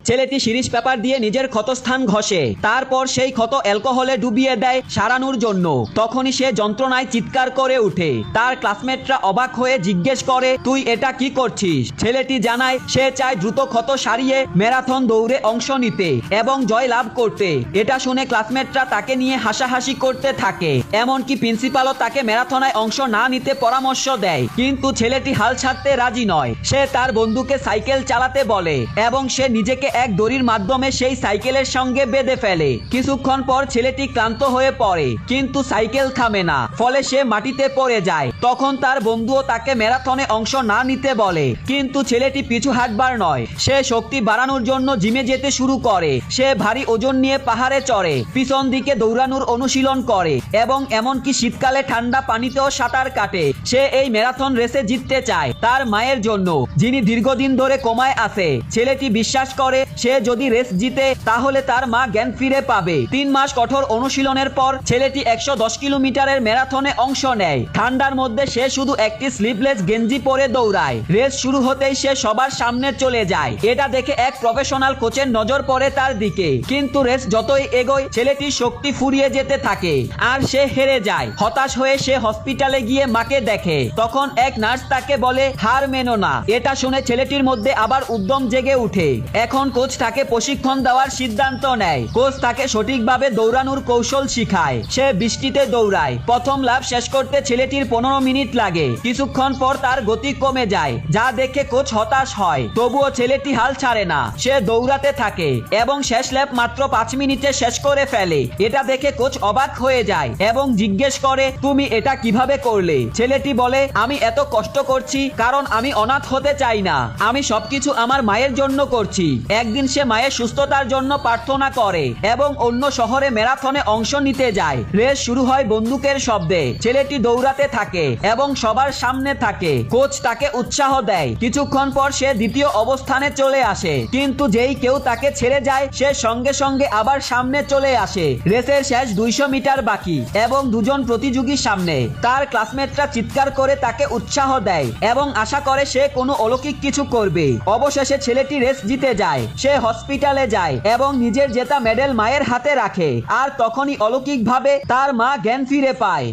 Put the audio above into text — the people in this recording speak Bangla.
ছেলেটি সিরিজ পেপার দিয়ে নিজের ক্ষতস্থান ঘষে, তারপর সেই ক্ষত অ্যালকোহলে ডুবিয়ে দেয় সারানোর জন্য। তখনই সে যন্ত্রণায় চিৎকার করে উঠে। তার ক্লাসমেটরা অবাক হয়ে জিজ্ঞেস করে, তুই এটা কি করছিস? ছেলেটি জানায় সে চায় দ্রুত ক্ষত সারিয়ে ম্যারাথন দৌড়ে অংশ নিতে এবং জয় লাভ করতে। এটা শুনে ক্লাসমেটরা তাকে নিয়ে হাসাহাসি করতে থাকে, এমনকি প্রিন্সিপালও তাকে ম্যারাথনে অংশ না নিতে পরামর্শ দেয়। কিন্তু ছেলেটি হাল ছাড়তে রাজি নয়। সে তার বন্ধুকে সাইকেল চালাতে বলে এবং সে নিজেকে এক দড়ির মাধ্যমে সেই সাইকেলের সঙ্গে বেঁধে ফেলে। কিছুক্ষণ পর ছেলেটি ক্লান্ত হয়ে পড়ে, কিন্তু সাইকেল থামে না, ফলে সে মাটিতে পড়ে যায়। তখন তার বন্ধুও তাকে ম্যারাথনে অংশ না নিতে বলে, কিন্তু ছেলেটি পিছু হাঁটবার নয়, সে শক্তি বাড়ানোর জন্য জিমে যেতে শুরু করে। সে ভারী ওজন নিয়ে পাহাড়ে চড়ে, পিছন দিকে দৌড়ানোর অনুশীলন করে এবং এমনকি শীতকালে ঠান্ডা পানিতেও সাঁতার কাটে। সে এই ম্যারাথন রেসে জিততে চায় তার মায়ের জন্য, যিনি দীর্ঘদিন ধরে কোমায় আছে। ছেলেটি বিশ্বাস করে সে যদি রেস জিতে তাহলে তার মা জ্ঞান ফিরে পাবে। 3 মাস কঠোর অনুশীলনের পর ছেলেটি 110 কিলোমিটারের ম্যারাথনে অংশ নেয়। ঠান্ডার মধ্যে সে শুধু একটি স্লিভলেস গেঞ্জি পরে দৌড়ায়। রেস শুরু হতেই সে সবার সামনে চলে যায়। এটা দেখে এক প্রফেশনাল কোচের নজর পড়ে তার দিকে, কিন্তু রেস যতই এগোয় ছেলেটির শক্তি ফুরিয়ে যেতে থাকে আর সে হেরে যায়। হতাশ হয়ে সে হসপিটালে গিয়ে মাকে দেখে। তখন এক নার্স তাকে বলে, হার মেনো না। এটা শুনে ছেলেটির মধ্যে আবার উদ্যম জেগে উঠে। এখন কোচ তাকে প্রশিক্ষণ দেওয়ার সিদ্ধান্ত নেয়। কোচ তাকে সঠিকভাবে দৌড়ানোর কৌশল শিখায়। সে বৃষ্টিতে দৌড়ায়। প্রথম লাফ শেষ করতে ছেলেটির 15 মিনিট লাগে। কিছুক্ষণ পর তার গতি কমে যায়, যা দেখে কোচ হতাশ হয়। তবুও ছেলেটি হাল ছাড়ে না। সে দৌড়াতে থাকে এবং শেষ ল্যাপ মাত্র 5 মিনিটে শেষ করে ফেলে। এটা দেখে কোচ অবাক হয়ে যায় এবং জিজ্ঞেস করে, তুমি এটা কিভাবে করলে? ছেলেটি বলে, আমি এত কষ্ট করছি কারণ আমি অনাথ হতে চাই না। আমি সবকিছু আমার মায়ের জন্য করছি। একদিন সে মায়ের সুস্থতার জন্য প্রার্থনা করে এবং অন্য শহরে ম্যারাথনে অংশ নিতে যায়। রেস শুরু হয় বন্দুকের শব্দে। ছেলেটি দৌড়াতে থাকে এবং সবার সামনে থাকে। কোচ তাকে উৎসাহ দেয়। কিছুক্ষণ পর সে দ্বিতীয় অবস্থানে চলে আসে, কিন্তু যেই কেউ তাকে ছেড়ে যায় সে সঙ্গে সঙ্গে আবার সামনে চলে আসে। রেসের শেষ 200 মিটার বাকি এবং দুজন প্রতিযোগীর সামনে। তার ক্লাসমেটরা চিৎকার করে তাকে উৎসাহ দেয় এবং আশা করে সে কোনো অলৌকিক কিছু করবে। অবশেষে ছেলেটি রেস জিতে যায়। সে হসপিটালে যায় এবং নিজের জেতা মেডেল মায়ের হাতে রাখে। আর তখনই অলৌকিকভাবে তার মা জ্ঞান ফিরে পায়।